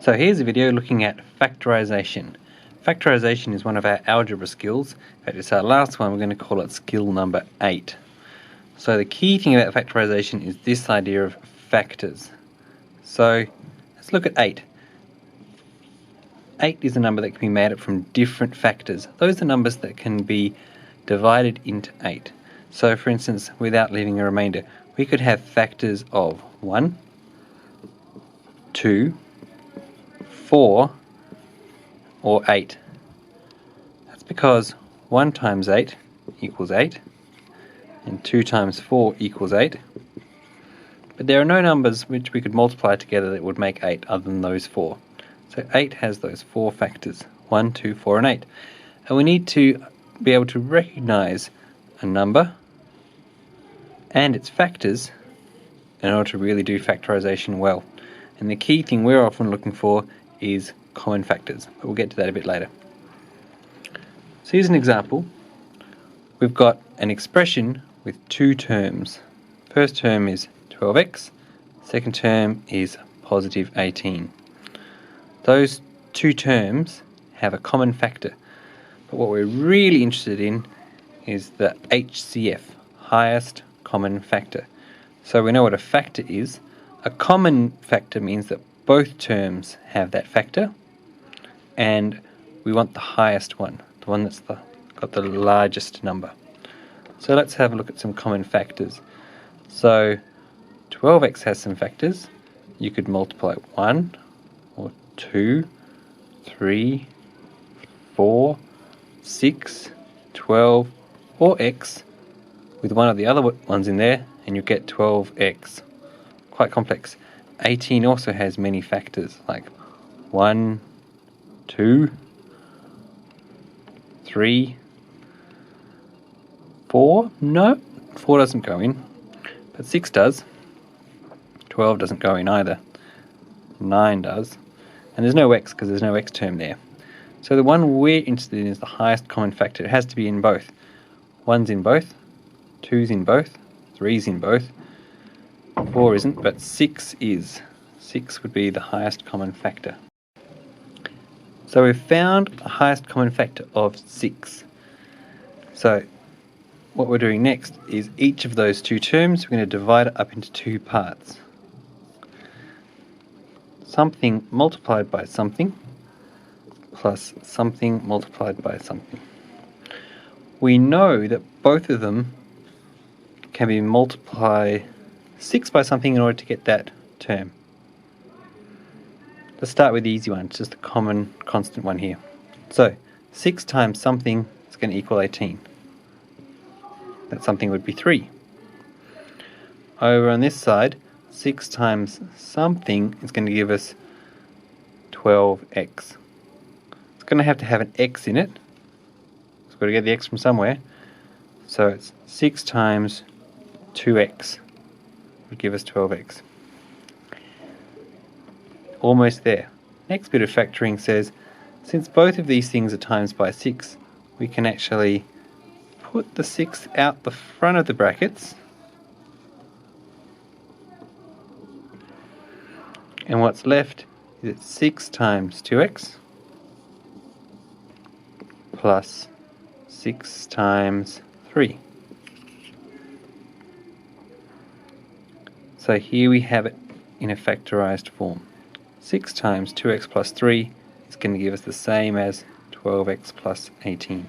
So here's a video looking at factorisation. Factorisation is one of our algebra skills. In fact, it's our last one. We're going to call it skill number 8. So the key thing about factorisation is this idea of factors. So let's look at 8. 8 is a number that can be made up from different factors. Those are numbers that can be divided into 8. So for instance, without leaving a remainder, we could have factors of 1, 2, 4, or 8. That's because 1 times 8 equals 8, and 2 times 4 equals 8. But there are no numbers which we could multiply together that would make 8 other than those 4. So 8 has those 4 factors, 1, 2, 4, and 8. And we need to be able to recognize a number and its factors in order to really do factorisation well. And the key thing we're often looking for is common factors, but we'll get to that a bit later. So here's an example. We've got an expression with 2 terms. First term is 12x, second term is positive 18. Those 2 terms have a common factor, but what we're really interested in is the HCF, highest common factor. So we know what a factor is. A common factor means that both terms have that factor, and we want the highest one, the one that's got the largest number. So let's have a look at some common factors. So 12x has some factors. You could multiply 1 or 2, 3, 4, 6, 12, or x with one of the other ones in there, and you get 12x. Quite complex. 18 also has many factors, like 1, 2, 3, 4. No, 4 doesn't go in, but 6 does. 12 doesn't go in either. 9 does. And there's no x because there's no x term there. So the one we're interested in is the highest common factor. It has to be in both. 1's in both, 2's in both, 3's in both, 4 isn't, but 6 is. 6 would be the highest common factor. So we've found the highest common factor of 6. So what we're doing next is each of those 2 terms, we're going to divide it up into 2 parts. Something multiplied by something plus something multiplied by something. We know that both of them can be multiply 6 by something in order to get that term. Let's start with the easy one, it's just a common constant one here. So 6 times something is going to equal 18. That something would be 3. Over on this side, 6 times something is going to give us 12x. It's going to have an x in it. It's got to get the x from somewhere. So it's 6 times 2x would give us 12x. Almost there. Next bit of factoring says, since both of these things are times by 6, we can actually put the 6 out the front of the brackets, and what's left is it's 6 times 2x plus 6 times 3. So here we have it in a factorised form. 6 times 2x plus 3 is going to give us the same as 12x plus 18.